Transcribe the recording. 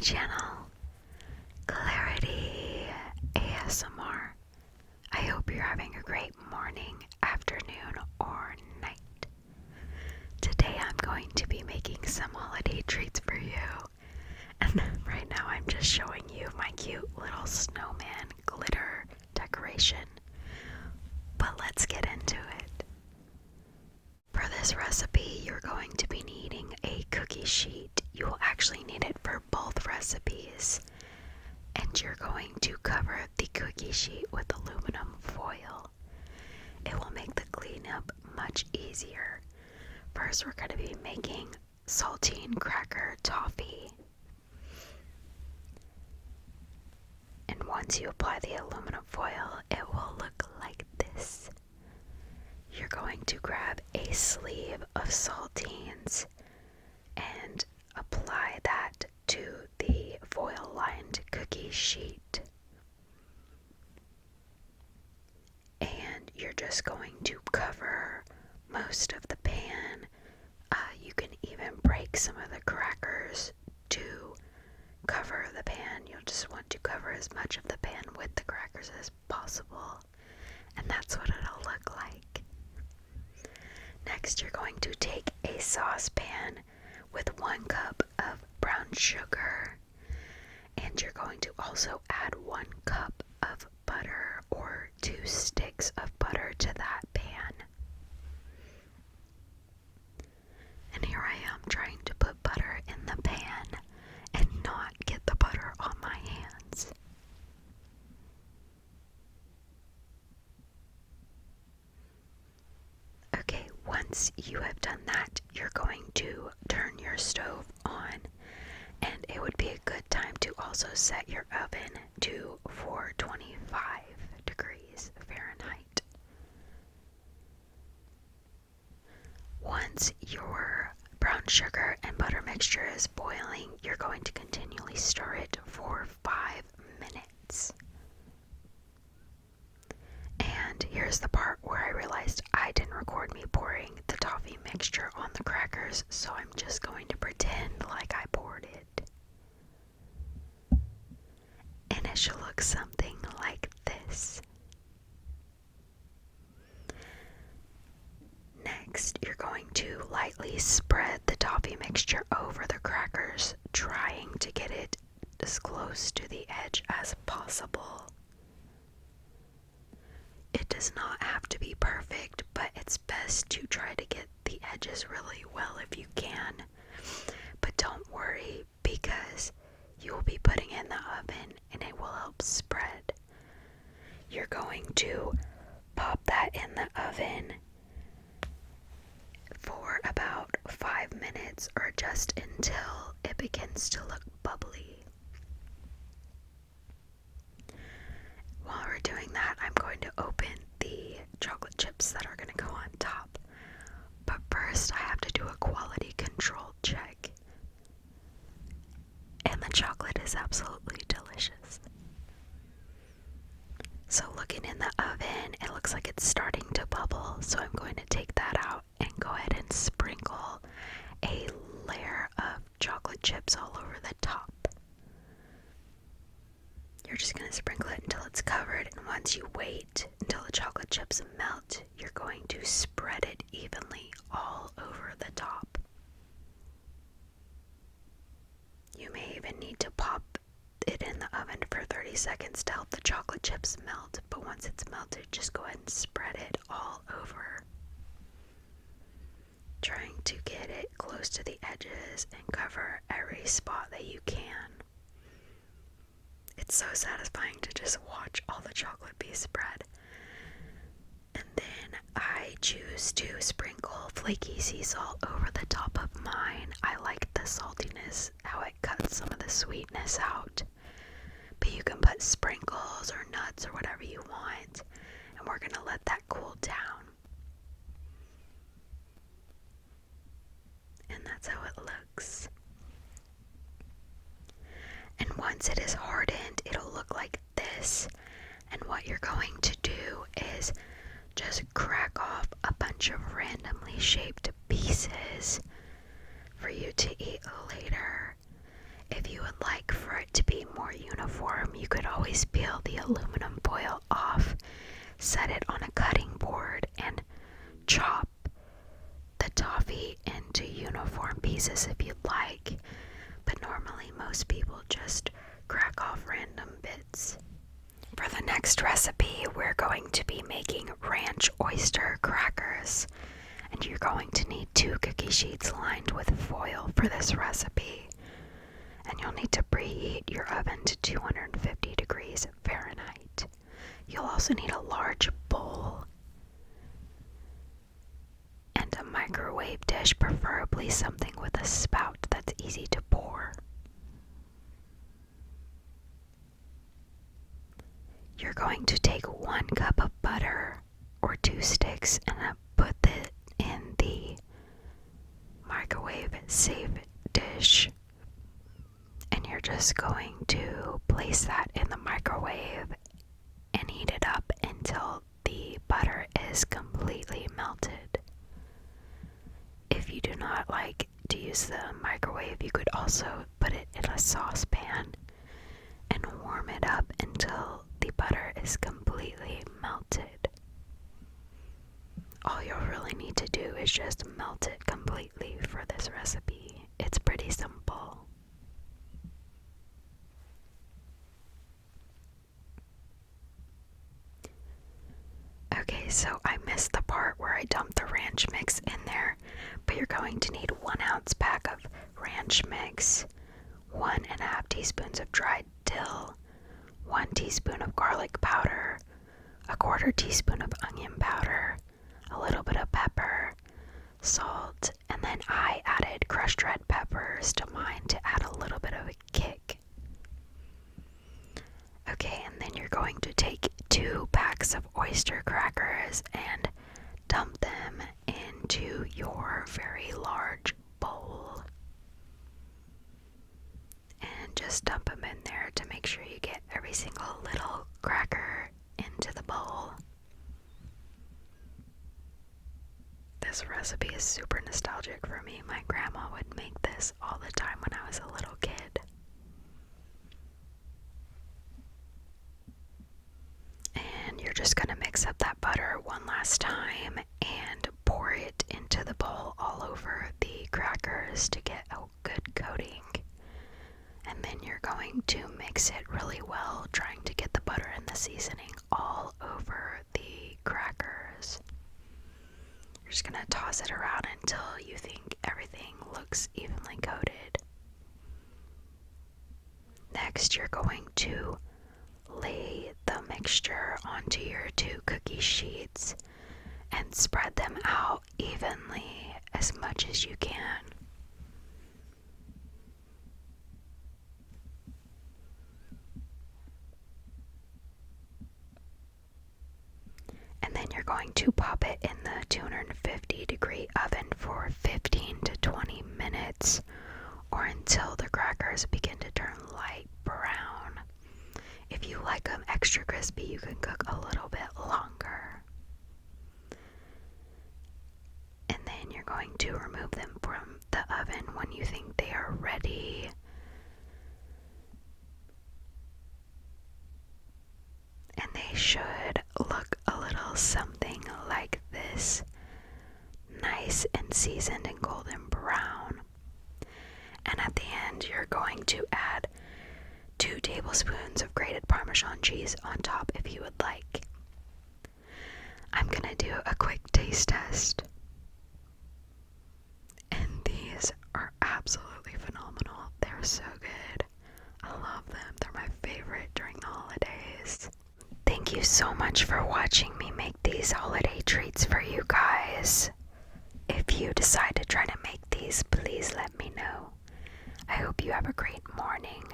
channel, Clarity ASMR. I hope you're having a great morning, afternoon, or night. Today I'm going to be making some holiday treats for you. And right now I'm just showing you my cute little snowman glitter decoration. But let's get into it. For this recipe, you're going to be needing a cookie sheet. You will actually need it for both recipes. And you're going to cover the cookie sheet with aluminum foil. It will make the cleanup much easier. First, we're going to be making saltine cracker toffee. And once you apply the aluminum foil, it will look like this. You're going to grab a sleeve of saltines and apply that to the foil-lined cookie sheet. And you're just going to cover most of the pan. You can even break some of the crackers to cover the pan. You'll just want to cover as much of the pan with the crackers as possible. And that's what it'll look like. Next, you're going to take a saucepan with 1 cup of brown sugar, and you're going to also add 1 cup of butter or 2 sticks of butter to that pan. And here I am trying to put butter in the pan and not get the butter on my hands. Okay, once you have done that, you're going to turn your stove on, and it would be a good time to also set your oven to 425 degrees Fahrenheit. Once your brown sugar and butter mixture is boiling, you're going to continually stir it for 5 minutes. And here's the part where I realized I didn't record me pouring the toffee mixture on the crackers, so I'm just going to pretend like I poured it. And it should look something like this. Next, you're going to lightly spread the toffee mixture over the crackers, trying to get it as close to the edge as possible. It does not have to be perfect, but it's best to try to get the edges really well if you can. But don't worry, because you will be putting it in the oven and it will help spread. You're going to pop that in the oven for about 5 minutes, or just until it begins to look bubbly. While we're doing that, I'm going to open the chocolate chips that are going to go on top. But first, I have to do a quality control check. And the chocolate is absolutely delicious. So looking in the oven, it looks like it's starting to bubble. So I'm going to take that out and go ahead and sprinkle a layer of chocolate chips all over the top. You're just going to sprinkle it until it's covered, and once you wait until the chocolate chips melt, you're going to spread it evenly all over the top. You may even need to pop it in the oven for 30 seconds to help the chocolate chips melt, but once it's melted, just go ahead and spread it all over. Trying to get it close to the edges and cover every spot that you can. It's so satisfying to just watch all the chocolate be spread. And then I choose to sprinkle flaky sea salt over the top of mine. I like the saltiness, how it cuts some of the sweetness out. But you can put sprinkles or nuts or whatever you want. And we're going to let that cool down. And that's how it looks. And once it is hardened, it'll look like this. And what you're going to do is just crack off a bunch of randomly shaped pieces for you to eat later. If you would like for it to be more uniform, you could always peel the aluminum foil off, set it on a cutting board, and chop the toffee into uniform pieces if you'd like. But normally most people just crack off random bits. For the next recipe, we're going to be making ranch oyster crackers. And you're going to need 2 cookie sheets lined with foil for this recipe. And you'll need to preheat your oven to 250 degrees Fahrenheit. You'll also need a large bowl and a microwave dish, preferably something with a spout that's easy to pour. You're going to take 1 cup of butter or 2 sticks and put it in the microwave safe dish. And you're just going to place that in the microwave and heat it up until the butter is completely melted. If you do not like to use the microwave, you could also put it in a saucepan and warm it up until the butter is completely melted. All you'll really need to do is just melt it completely for this recipe. It's pretty simple. Okay, so I missed the part where I dumped the ranch mix in there, but you're going to need 1 ounce pack of ranch mix, 1.5 teaspoons of dried dill, 1 teaspoon of garlic powder, 1/4 teaspoon of onion powder, a little bit of pepper, salt, and then I added crushed red peppers to mine to add a little bit of a kick. Okay, and then you're going to take 2 packs of oyster crackers and dump them into your very large bowl. And just dump them in there to make sure you get every single little cracker into the bowl. This recipe is super nostalgic for me. My grandma would make this all the time when I was a little kid. And you're just going to mix up that butter one last time and pour it into the bowl all over the crackers to get a good coating. And then you're going to mix it really well, trying to get the butter and the seasoning all over the crackers. You're just going to toss it around until you think everything looks evenly coated. Next, you're going to lay the mixture onto your 2 cookie sheets and spread them out evenly as much as you can. And then you're going to pop it in the 250 degree oven for 15 to 20 minutes or until the crackers begin to turn light brown. If you like them extra crispy, you can cook a little bit longer. And then you're going to remove them from the oven when you think they are ready. And they should look a little something like this. Nice and seasoned and golden brown. And at the end, you're going to add 2 tablespoons of grated Parmesan cheese on top if you would like. I'm gonna do a quick taste test. And these are absolutely phenomenal. They're so good. I love them. They're my favorite during the holidays. Thank you so much for watching me make these holiday treats for you guys. If you decide to try to make these, please let me know. I hope you have a great morning,